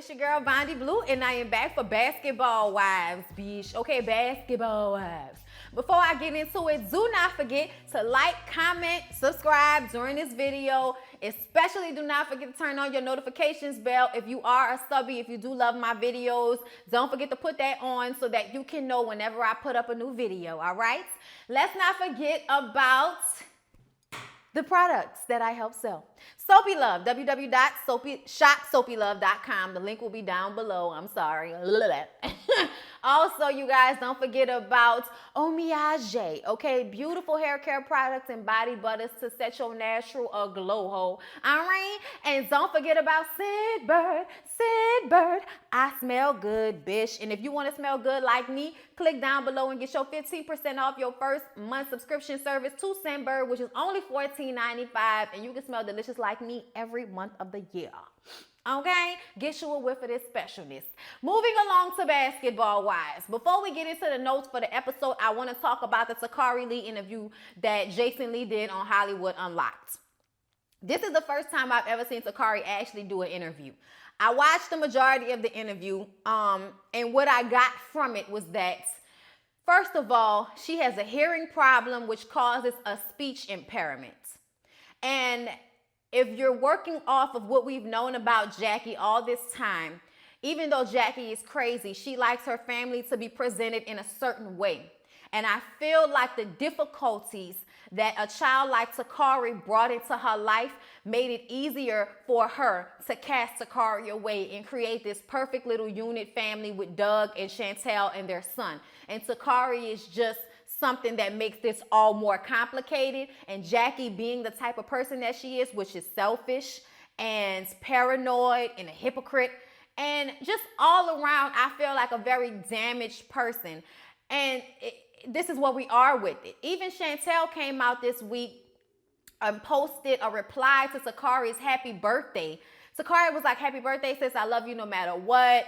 it's your girl Bondy Blue, and I am back for Basketball Wives, bitch. Okay, Basketball Wives. Before I get into it, do not forget to like, comment, subscribe during this video. Especially do not forget to turn on your notifications bell if you are a subby, if you do love my videos. Don't forget to put that on so that you can know whenever I put up a new video, all right? Let's not forget about the products that I help sell. Soapy Luv, www.shopsoapyluv.com. The link will be down below. I'm sorry. Also, you guys, don't forget about Omiage, okay? Beautiful hair care products and body butters to set your natural aglow hole. All right? And don't forget about Scentbird. I smell good, bitch. And if you want to smell good like me, click down below and get your 15% off your first month subscription service to Scentbird, which is only $14.95, and you can smell delicious like me every month of the year. Okay, get you a whiff of this specialness. Moving along to Basketball Wives. Before we get into the notes for the episode, I want to talk about the Takari Lee interview that Jason Lee did on Hollywood Unlocked. This is the first time I've ever seen Takari actually do an interview. I watched the majority of the interview, and what I got from it was that, first of all, she has a hearing problem which causes a speech impairment. And if you're working off of what we've known about Jackie all this time, even though Jackie is crazy, she likes her family to be presented in a certain way. And I feel like the difficulties that a child like Takari brought into her life made it easier for her to cast Takari away and create this perfect little unit family with Doug and Chantel and their son. And Takari is just something that makes this all more complicated. And Jackie, being the type of person that she is, which is selfish and paranoid and a hypocrite, and just all around, I feel like a very damaged person. And this is what we are with it. Even Chantel came out this week and posted a reply to Takari's happy birthday. Takari was like, happy birthday, sis. I love you no matter what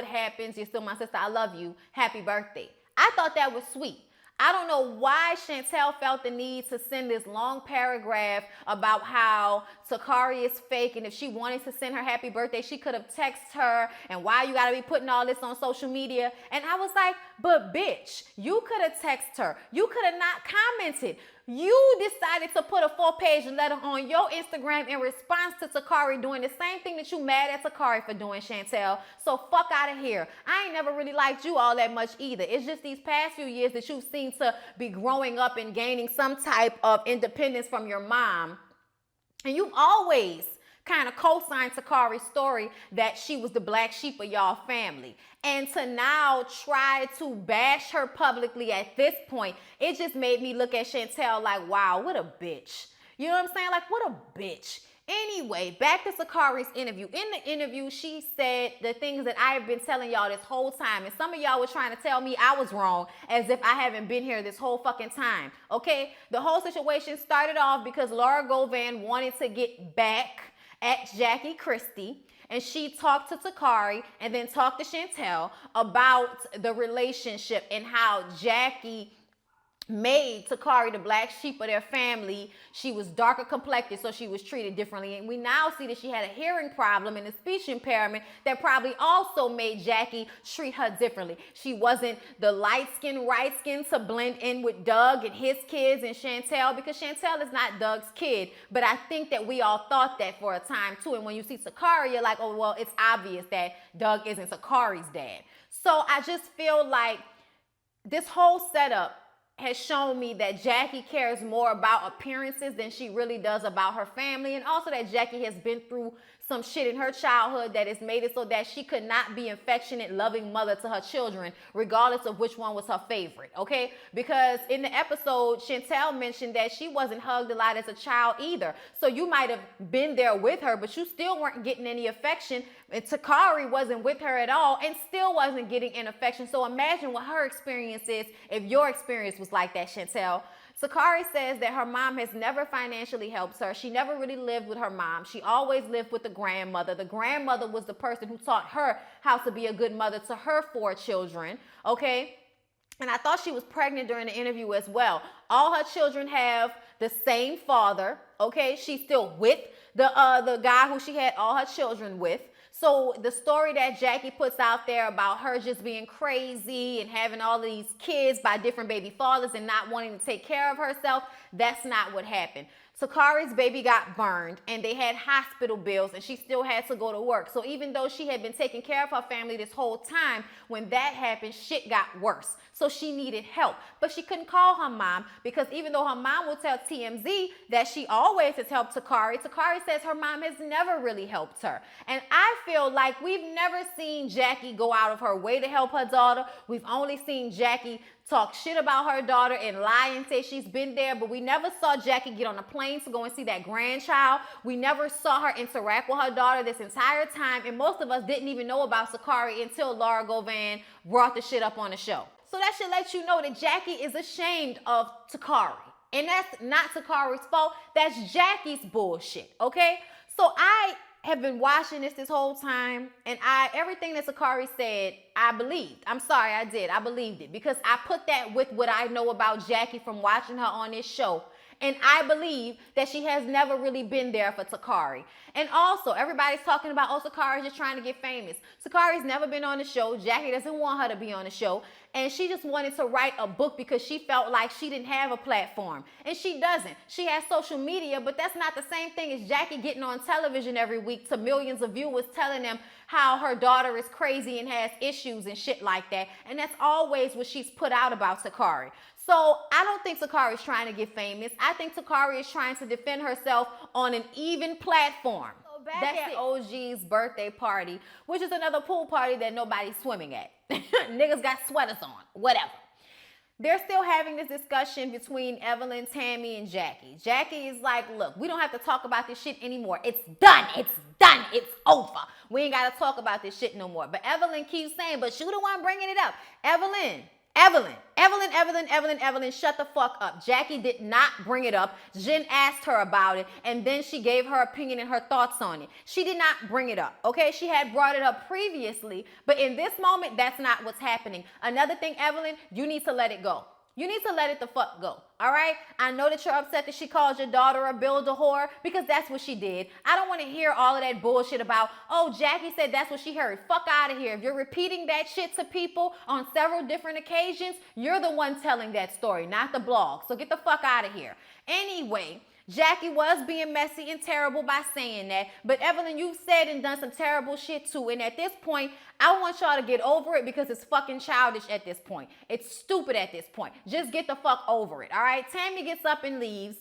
happens. You're still my sister. I love you. Happy birthday. I thought that was sweet. I don't know why Chantel felt the need to send this long paragraph about how Takari is fake, and if she wanted to send her happy birthday, she could have texted her, and why you gotta be putting all this on social media. And I was like, but bitch, you could have texted her. You could have not commented. You decided to put a 4-page letter on your Instagram in response to Takari doing the same thing that you mad at Takari for doing, Chantel. So fuck out of here. I ain't never really liked you all that much either. It's just these past few years that you seem to be growing up and gaining some type of independence from your mom. And you've always kind of co-signed Takari's story that she was the black sheep of y'all family. And to now try to bash her publicly at this point, it just made me look at Chantel like, wow, what a bitch. You know what I'm saying? Like, what a bitch. Anyway, back to Takari's interview. In the interview, she said the things that I have been telling y'all this whole time. And some of y'all were trying to tell me I was wrong, as if I haven't been here this whole fucking time. Okay? The whole situation started off because Laura Govan wanted to get back at Jackie Christie, and she talked to Takari and then talked to Chantel about the relationship and how Jackie made Takari the black sheep of their family. She was darker complected, so she was treated differently. And we now see that she had a hearing problem and a speech impairment that probably also made Jackie treat her differently. She wasn't the light-skinned, right-skinned to blend in with Doug and his kids and Chantel, because Chantel is not Doug's kid. But I think that we all thought that for a time too. And when you see Takari, you're like, oh, well, it's obvious that Doug isn't Takari's dad. So I just feel like this whole setup has shown me that Jackie cares more about appearances than she really does about her family. And also that Jackie has been through some shit in her childhood that has made it so that she could not be affectionate, loving mother to her children, regardless of which one was her favorite, okay? Because in the episode, Chantel mentioned that she wasn't hugged a lot as a child either. So you might have been there with her, but you still weren't getting any affection. And Takari wasn't with her at all and still wasn't getting any affection. So imagine what her experience is if your experience was like that, Chantel. Takari says that her mom has never financially helped her. She never really lived with her mom. She always lived with the grandmother. The grandmother was the person who taught her how to be a good mother to her 4 children, okay? And I thought she was pregnant during the interview as well. All her children have the same father, okay? She's still with the guy who she had all her children with. So the story that Jackie puts out there about her just being crazy and having all of these kids by different baby fathers and not wanting to take care of herself, that's not what happened. Sakari's baby got burned and they had hospital bills and she still had to go to work. So even though she had been taking care of her family this whole time, when that happened, shit got worse. So she needed help. But she couldn't call her mom because even though her mom will tell TMZ that she always has helped Sakari, Sakari says her mom has never really helped her. And I feel like we've never seen Jackie go out of her way to help her daughter. We've only seen Jackie talk shit about her daughter and lie and say she's been there, but we never saw Jackie get on a plane to go and see that grandchild. We never saw her interact with her daughter this entire time, and most of us didn't even know about Sakari until Laura Govan brought the shit up on the show. So that should let you know that Jackie is ashamed of Sakari. And that's not Sakari's fault. That's Jackie's bullshit, okay? So I have been watching this whole time, and everything that Sakari said, I believed. I'm sorry, I did. I believed it because I put that with what I know about Jackie from watching her on this show. And I believe that she has never really been there for Sakari. And also, everybody's talking about, oh, Sakari's just trying to get famous. Sakari's never been on the show. Jackie doesn't want her to be on the show. And she just wanted to write a book because she felt like she didn't have a platform. And she doesn't. She has social media, but that's not the same thing as Jackie getting on television every week to millions of viewers telling them how her daughter is crazy and has issues and shit like that. And that's always what she's put out about Sakari. So I don't think Sakari is trying to get famous. I think Sakari is trying to defend herself on an even platform. So that's at OG's birthday party, which is another pool party that nobody's swimming at. Niggas got sweaters on, whatever. They're still having this discussion between Evelyn, Tammy, and Jackie. Jackie is like, look, we don't have to talk about this shit anymore. It's done. It's done. It's over. We ain't got to talk about this shit no more. But Evelyn keeps saying, but you the one bringing it up. Evelyn, shut the fuck up. Jackie did not bring it up. Jen asked her about it, and then she gave her opinion and her thoughts on it. She did not bring it up, okay? She had brought it up previously, but in this moment, that's not what's happening. Another thing, Evelyn, you need to let it go. You need to let it the fuck go, all right? I know that you're upset that she called your daughter a builder whore because that's what she did. I don't want to hear all of that bullshit about, oh, Jackie said that's what she heard. Fuck out of here. If you're repeating that shit to people on several different occasions, you're the one telling that story, not the blog. So get the fuck out of here. Anyway, Jackie was being messy and terrible by saying that. But Evelyn, you've said and done some terrible shit too. And at this point, I want y'all to get over it because it's fucking childish at this point. It's stupid at this point. Just get the fuck over it, all right? Tammy gets up and leaves.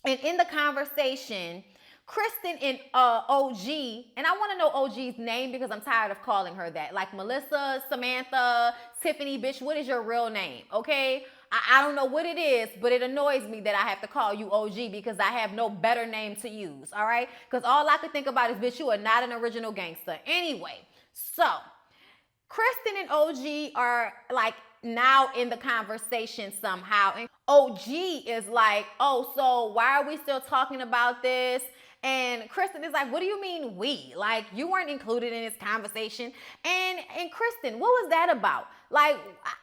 And in the conversation, Kristen and OG, and I want to know OG's name because I'm tired of calling her that. Like Melissa, Samantha, Tiffany, bitch, what is your real name, okay? I don't know what it is, but it annoys me that I have to call you OG because I have no better name to use, all right? Because all I could think about is, bitch, you are not an original gangster. Anyway, so Kristen and OG are like now in the conversation somehow. And OG is like, oh, so why are we still talking about this? And Kristen is like, what do you mean we? Like, you weren't included in this conversation. And Kristen, what was that about? Like,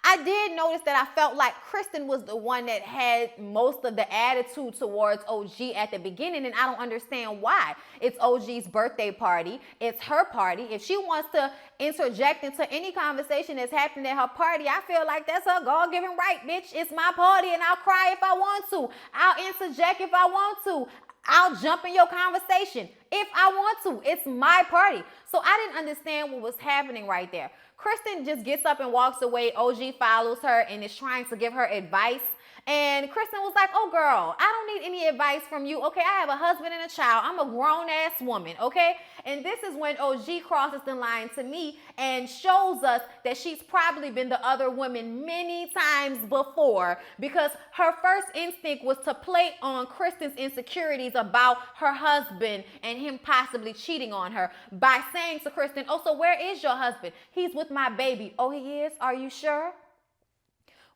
I did notice that I felt like Kristen was the one that had most of the attitude towards OG at the beginning, and I don't understand why. It's OG's birthday party. It's her party. If she wants to interject into any conversation that's happening at her party, I feel like that's her God-given right, bitch. It's my party, and I'll cry if I want to. I'll interject if I want to. I'll jump in your conversation if I want to. It's my party. So I didn't understand what was happening right there. Kristen just gets up and walks away. OG follows her and is trying to give her advice. And Kristen was like, oh, girl, I don't need any advice from you. Okay, I have a husband and a child. I'm a grown-ass woman, okay? And this is when OG crosses the line to me and shows us that she's probably been the other women many times before because her first instinct was to play on Kristen's insecurities about her husband and him possibly cheating on her by saying to Kristen, oh, so where is your husband? He's with my baby. Oh, he is? Are you sure?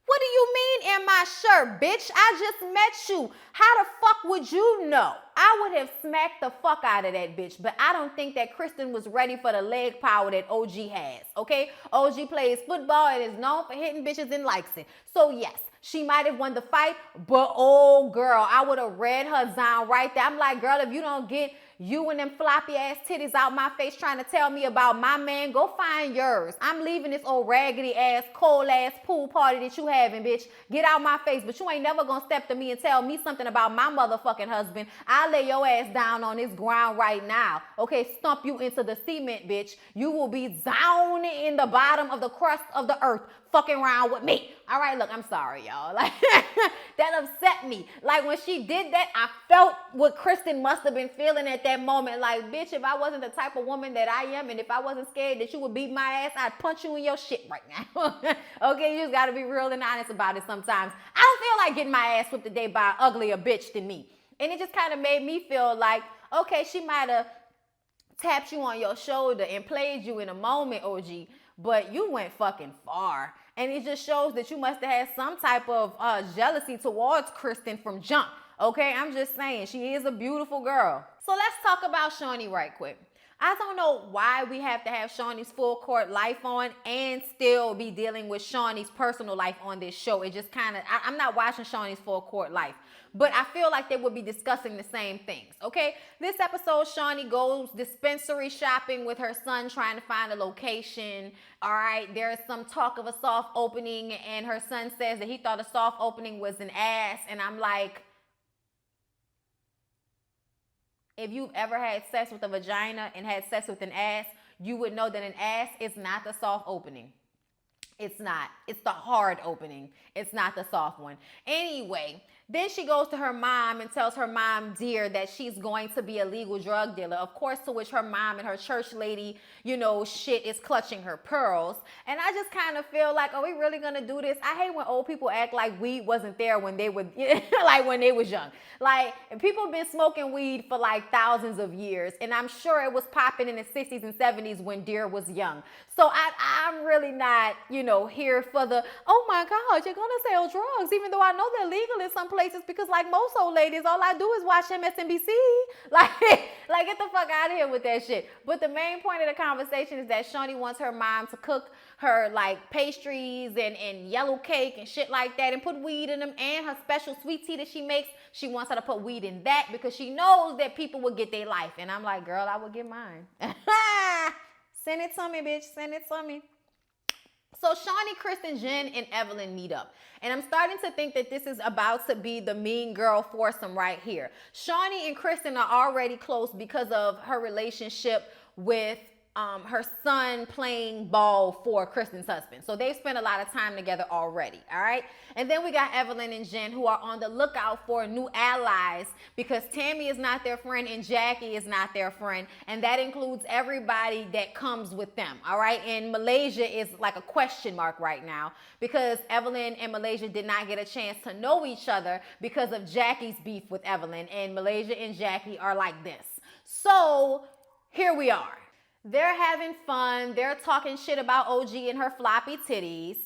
What do you mean, am I sure, bitch? I just met you. How the fuck would you know? I would have smacked the fuck out of that bitch, but I don't think that Kristen was ready for the leg power that OG has, okay? OG plays football and is known for hitting bitches and likes it. So yes, she might have won the fight, but oh girl, I would have read her down right there. I'm like, girl, if you don't get You and them floppy ass titties out my face trying to tell me about my man. Go find yours. I'm leaving this old raggedy ass, cold ass pool party that you having, bitch. Get out my face. But you ain't never gonna step to me and tell me something about my motherfucking husband. I'll lay your ass down on this ground right now. Okay, stomp you into the cement, bitch. You will be down in the bottom of the crust of the earth fucking around with me. All right, look, I'm sorry, y'all. Like, that upset me. Like, when she did that, I felt what Kristen must have been feeling at that moment. Like, bitch, if I wasn't the type of woman that I am, and if I wasn't scared that you would beat my ass, I'd punch you in your shit right now. Okay, you just gotta be real and honest about it sometimes. I don't feel like getting my ass whipped today by an uglier bitch than me. And it just kind of made me feel like, okay, she might have tapped you on your shoulder and played you in a moment, OG, but you went fucking far. And it just shows that you must have had some type of jealousy towards Kristen from jump. Okay, I'm just saying, she is a beautiful girl. So let's talk about Shawnee right quick. I don't know why we have to have Shawnee's full court life on and still be dealing with Shawnee's personal life on this show. It just kind of, I'm not watching Shawnee's full court life, but I feel like they would be discussing the same things, okay? This episode, Shawnee goes dispensary shopping with her son, trying to find a location. All right, there's some talk of a soft opening, and her son says that he thought a soft opening was an ass, and I'm like, if you've ever had sex with a vagina and had sex with an ass, you would know that an ass is not the soft opening. It's not. It's the hard opening. It's not the soft one. Anyway, then she goes to her mom and tells her mom, dear, that she's going to be a legal drug dealer. Of course, to which her mom and her church lady, shit is clutching her pearls. And I just kind of feel like, are we really going to do this? I hate when old people act like weed wasn't there when they were, like when they was young. Like, people have been smoking weed for like thousands of years. And I'm sure it was popping in the 60s and 70s when dear was young. So I'm really not, here for the, oh my God, you're going to sell drugs, even though I know they're legal in some places, because like most old ladies, all I do is watch MSNBC. Like get the fuck out of here with that shit. But the main point of the conversation is that Shawnee wants her mom to cook her like pastries and yellow cake and shit like that and put weed in them, and her special sweet tea that she makes, she wants her to put weed in that because she knows that people will get their life. And I'm like, girl, I will get mine. Send it to me, bitch. Send it to me. So Shawnee, Kristen, Jen, and Evelyn meet up. And I'm starting to think that this is about to be the mean girl foursome right here. Shawnee and Kristen are already close because of her relationship with her son playing ball for Kristen's husband. So they've spent a lot of time together already, all right? And then we got Evelyn and Jen, who are on the lookout for new allies because Tammy is not their friend and Jackie is not their friend. And that includes everybody that comes with them, all right? And Malaysia is like a question mark right now because Evelyn and Malaysia did not get a chance to know each other because of Jackie's beef with Evelyn. And Malaysia and Jackie are like this. So here we are. They're having fun. They're talking shit about OG and her floppy titties.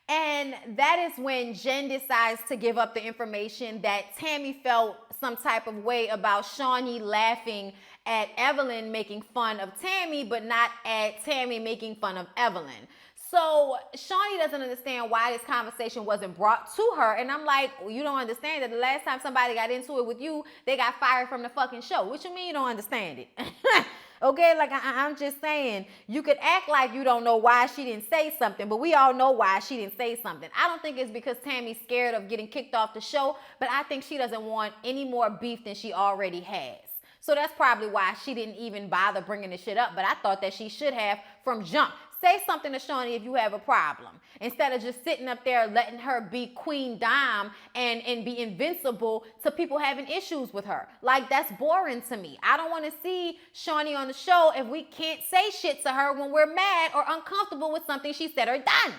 And that is when Jen decides to give up the information that Tammy felt some type of way about Shawnee laughing at Evelyn making fun of Tammy, but not at Tammy making fun of Evelyn. So Shawnee doesn't understand why this conversation wasn't brought to her. And I'm like, well, you don't understand that the last time somebody got into it with you, they got fired from the fucking show. What you mean you don't understand it? Okay, like I'm just saying, you could act like you don't know why she didn't say something, but we all know why she didn't say something. I don't think it's because Tammy's scared of getting kicked off the show, but I think she doesn't want any more beef than she already has. So that's probably why she didn't even bother bringing the shit up, but I thought that she should have from jump. Say something to Shawnee if you have a problem, instead of just sitting up there letting her be Queen Dom and be invincible to people having issues with her. Like, that's boring to me. I don't want to see Shawnee on the show if we can't say shit to her when we're mad or uncomfortable with something she said or done.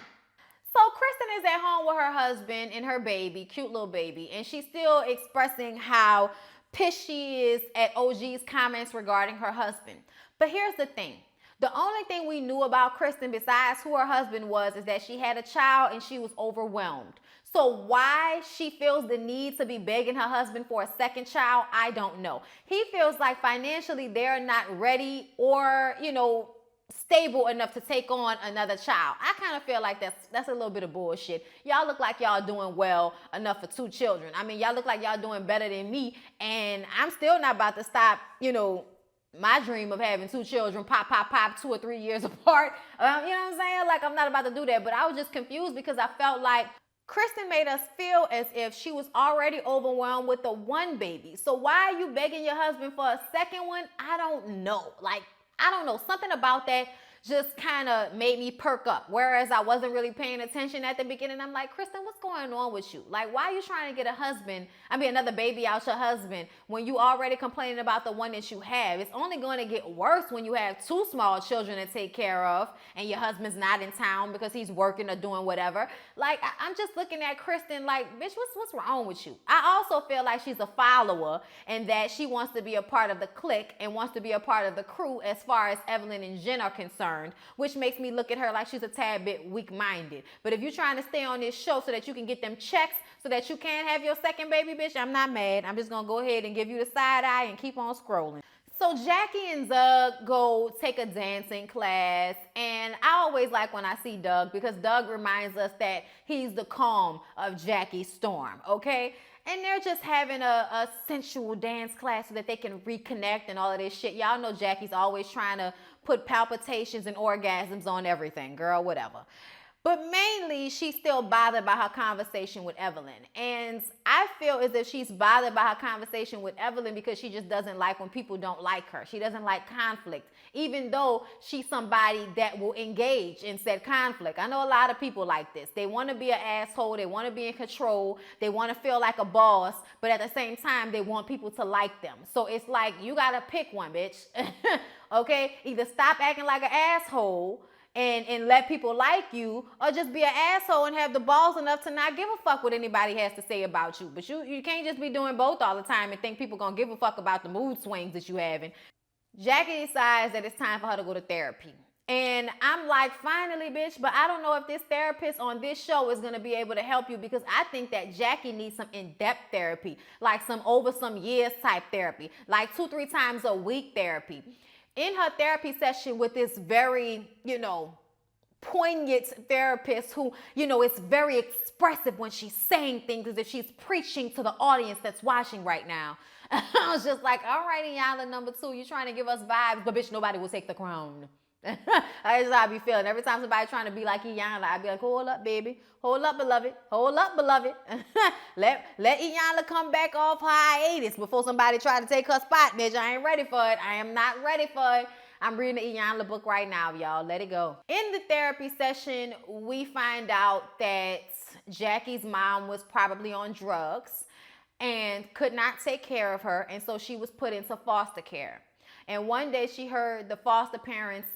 So Kristen is at home with her husband and her baby, cute little baby, and she's still expressing how pissed she is at OG's comments regarding her husband. But here's the thing. The only thing we knew about Kristen besides who her husband was is that she had a child and she was overwhelmed. So why she feels the need to be begging her husband for a second child, I don't know. He feels like financially they're not ready or, stable enough to take on another child. I kind of feel like that's a little bit of bullshit. Y'all look like y'all doing well enough for 2 children. I mean, y'all look like y'all doing better than me, and I'm still not about to stop, my dream of having 2 children, pop, 2 or 3 years apart. You know what I'm saying? Like, I'm not about to do that. But I was just confused because I felt like Kristen made us feel as if she was already overwhelmed with the one baby. So why are you begging your husband for a second one? I don't know. Like, I don't know. Something about that just kind of made me perk up. Whereas I wasn't really paying attention at the beginning. I'm like, Kristen, what's going on with you? Like, why are you trying to get another baby out your husband when you already complaining about the one that you have? It's only going to get worse when you have 2 small children to take care of and your husband's not in town because he's working or doing whatever. Like, I'm just looking at Kristen like, bitch, what's wrong with you? I also feel like she's a follower and that she wants to be a part of the clique and wants to be a part of the crew as far as Evelyn and Jen are concerned, which makes me look at her like she's a tad bit weak-minded. But if you're trying to stay on this show so that you can get them checks so that you can have your second baby, bitch, I'm not mad. I'm just going to go ahead and give you the side eye and keep on scrolling. So Jackie and Doug go take a dancing class, and I always like when I see Doug because Doug reminds us that he's the calm of Jackie's storm, okay? And they're just having a sensual dance class so that they can reconnect and all of this shit. Y'all know Jackie's always trying to put palpitations and orgasms on everything, girl, whatever. But mainly, she's still bothered by her conversation with Evelyn. And I feel as if she's bothered by her conversation with Evelyn because she just doesn't like when people don't like her. She doesn't like conflict, even though she's somebody that will engage in said conflict. I know a lot of people like this. They want to be an asshole. They want to be in control. They want to feel like a boss. But at the same time, they want people to like them. So it's like, you got to pick one, bitch. Okay? Either stop acting like an asshole and let people like you, or just be an asshole and have the balls enough to not give a fuck what anybody has to say about you. But you can't just be doing both all the time and think people gonna give a fuck about the mood swings that you having. Jackie decides that it's time for her to go to therapy. And I'm like, finally, bitch, but I don't know if this therapist on this show is going to be able to help you because I think that Jackie needs some in-depth therapy, like some over some years type therapy, like 2-3 times a week therapy. In her therapy session with this very, poignant therapist who, is very expressive when she's saying things as if she's preaching to the audience that's watching right now. I was just like, all right, Iyanla number 2, you're trying to give us vibes, but bitch, nobody will take the crown. That's how I be feeling. Every time somebody trying to be like Iyanla, I be like, hold up, baby. Hold up, beloved. Hold up, beloved. let Iyanla come back off hiatus before somebody try to take her spot, bitch. I ain't ready for it. I am not ready for it. I'm reading the Iyanla book right now, y'all. Let it go. In the therapy session, we find out that Jackie's mom was probably on drugs and could not take care of her, and so she was put into foster care. And one day she heard the foster parents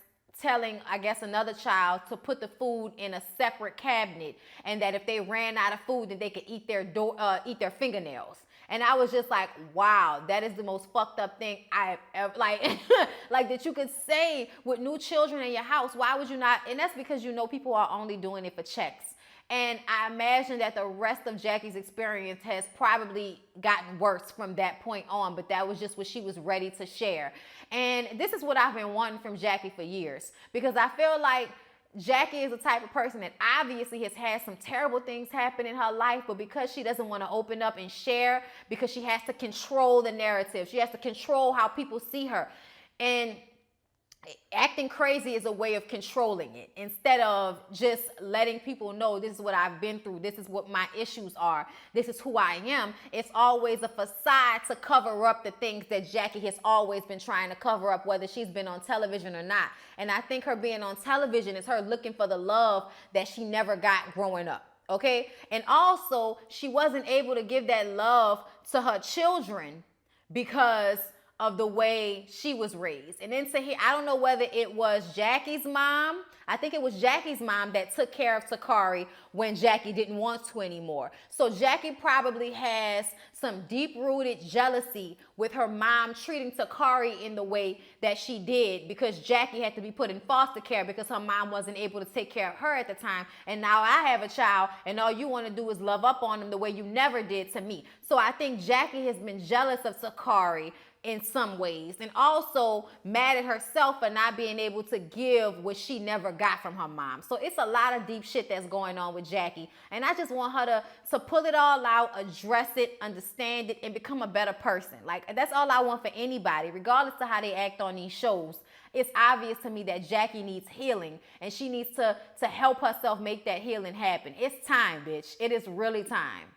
telling, I guess, another child to put the food in a separate cabinet, and that if they ran out of food, then they could eat their fingernails. And I was just like, wow, that is the most fucked up thing I've ever, like that you could say with new children in your house. Why would you not? And that's because people are only doing it for checks. And I imagine that the rest of Jackie's experience has probably gotten worse from that point on, but that was just what she was ready to share. And this is what I've been wanting from Jackie for years, because I feel like Jackie is the type of person that obviously has had some terrible things happen in her life, but because she doesn't want to open up and share, because she has to control the narrative, she has to control how people see her. And acting crazy is a way of controlling it instead of just letting people know this is what I've been through, this is what my issues are, this is who I am. It's always a facade to cover up the things that Jackie has always been trying to cover up, whether she's been on television or not. And I think her being on television is her looking for the love that she never got growing up. Okay? And also, she wasn't able to give that love to her children because of the way she was raised. And then I don't know whether it was Jackie's mom. I think it was Jackie's mom that took care of Takari when Jackie didn't want to anymore. So Jackie probably has some deep-rooted jealousy with her mom treating Takari in the way that she did, because Jackie had to be put in foster care because her mom wasn't able to take care of her at the time. And now I have a child, and all you want to do is love up on him the way you never did to me. So I think Jackie has been jealous of Takari in some ways, and also mad at herself for not being able to give what she never got from her mom. So it's a lot of deep shit that's going on with Jackie, and I just want her to pull it all out, address it, understand it, and become a better person. Like, that's all I want for anybody, regardless of how they act on these shows. It's obvious to me that Jackie needs healing, and she needs to help herself make that healing happen. It's time, bitch. It is really time.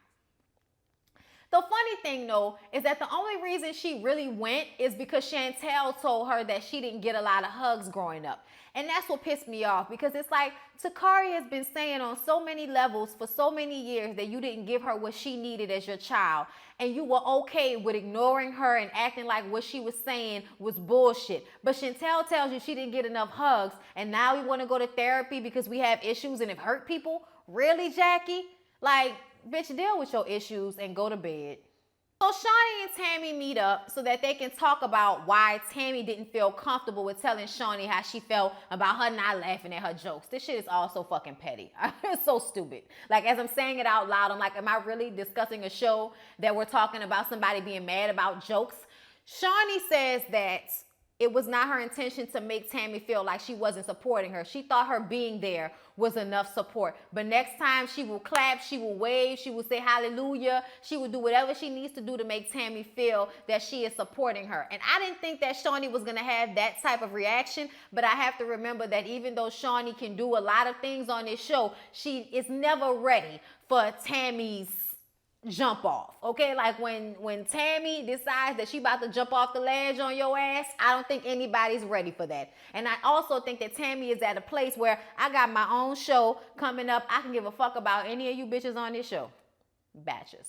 The funny thing, though, is that the only reason she really went is because Chantel told her that she didn't get a lot of hugs growing up. And that's what pissed me off, because it's like Takari has been saying on so many levels for so many years that you didn't give her what she needed as your child. And you were okay with ignoring her and acting like what she was saying was bullshit. But Chantel tells you she didn't get enough hugs, and now we want to go to therapy because we have issues and have hurt people? Really, Jackie? Like, bitch, deal with your issues and go to bed. So Shaunie and Tammy meet up so that they can talk about why Tammy didn't feel comfortable with telling Shaunie how she felt about her not laughing at her jokes. This shit is all so fucking petty. It's so stupid. Like, as I'm saying it out loud, I'm like, am I really discussing a show that we're talking about somebody being mad about jokes? Shaunie says that it was not her intention to make Tammy feel like she wasn't supporting her. She thought her being there was enough support. But next time she will clap, she will wave, she will say hallelujah. She will do whatever she needs to do to make Tammy feel that she is supporting her. And I didn't think that Shaunie was going to have that type of reaction. But I have to remember that even though Shaunie can do a lot of things on this show, she is never ready for Tammy's jump off. Okay, like when Tammy decides that she about to jump off the ledge on your ass, I don't think anybody's ready for that. And I also think that Tammy is at a place where I got my own show coming up. I can give a fuck about any of you bitches on this show. Batches.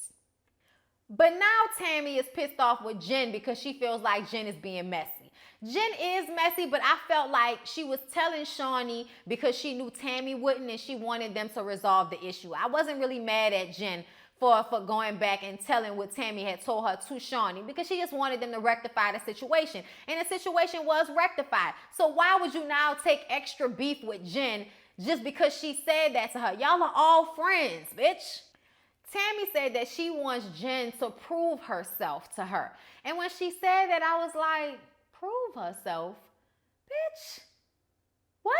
But now Tammy is pissed off with Jen because she feels like Jen is being messy. Jen is messy, but I felt like she was telling Shaunie because she knew Tammy wouldn't, and she wanted them to resolve the issue. I wasn't really mad at Jen for going back and telling what Tammy had told her to Shaunie, because she just wanted them to rectify the situation. And the situation was rectified. So why would you now take extra beef with Jen just because she said that to her? Y'all are all friends, bitch. Tammy said that she wants Jen to prove herself to her. And when she said that, I was like, prove herself? Bitch, what?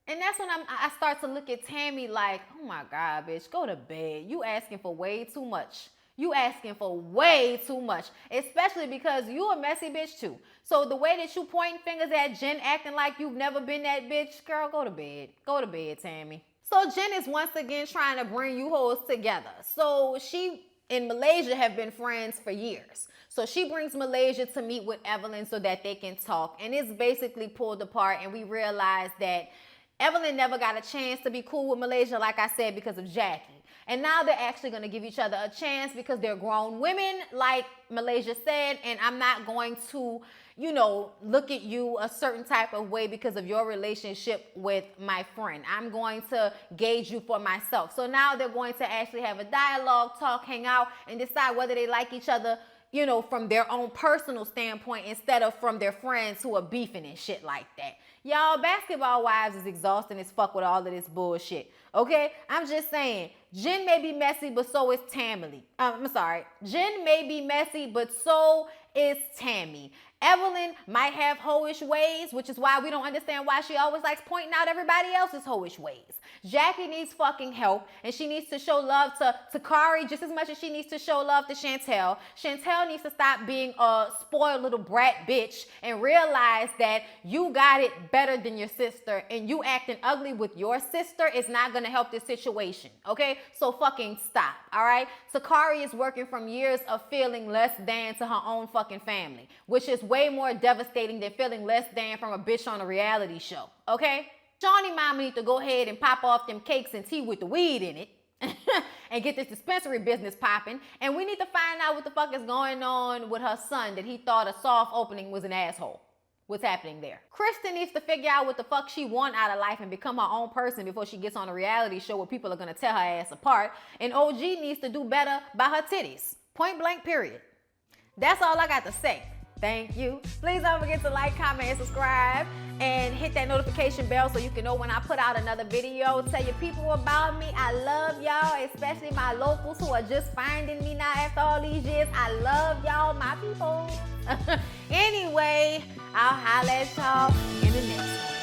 And that's when I start to look at Tammy like, oh my God, bitch, go to bed. You asking for way too much. You asking for way too much, especially because you a messy bitch too. So the way that you pointing fingers at Jen acting like you've never been that bitch, girl, go to bed. Go to bed, Tammy. So Jen is once again trying to bring you hoes together. So she and Malaysia have been friends for years. So she brings Malaysia to meet with Evelyn so that they can talk. And it's basically pulled apart, and we realize that Evelyn never got a chance to be cool with Malaysia, like I said, because of Jackie. And now they're actually going to give each other a chance because they're grown women, like Malaysia said, and I'm not going to, look at you a certain type of way because of your relationship with my friend. I'm going to gauge you for myself. So now they're going to actually have a dialogue, talk, hang out, and decide whether they like each other, from their own personal standpoint instead of from their friends who are beefing and shit like that. Y'all, Basketball Wives is exhausting as fuck with all of this bullshit. Okay? I'm just saying, Jen may be messy, but so is Tammy. Jen may be messy, but so is Tammy. Evelyn might have hoish ways, which is why we don't understand why she always likes pointing out everybody else's hoish ways. Jackie needs fucking help, and she needs to show love to Kari just as much as she needs to show love to Chantel. Chantel needs to stop being a spoiled little brat bitch and realize that you got it better than your sister, and you acting ugly with your sister is not going to help this situation, okay? So fucking stop, all right? Sakari is working from years of feeling less than to her own fucking family, which is way more devastating than feeling less than from a bitch on a reality show, okay? Shaunie mama need to go ahead and pop off them cakes and tea with the weed in it and get this dispensary business popping. And we need to find out what the fuck is going on with her son that he thought a soft opening was an asshole. What's happening there? Kristen needs to figure out what the fuck she want out of life and become her own person before she gets on a reality show where people are going to tear her ass apart. And OG needs to do better by her titties. Point blank, period. That's all I got to say. Thank you. Please don't forget to like, comment, and subscribe, and hit that notification bell so you can know when I put out another video. Tell your people about me. I love y'all, especially my locals who are just finding me now after all these years. I love y'all, my people. Anyway, I'll holla at y'all in the next one.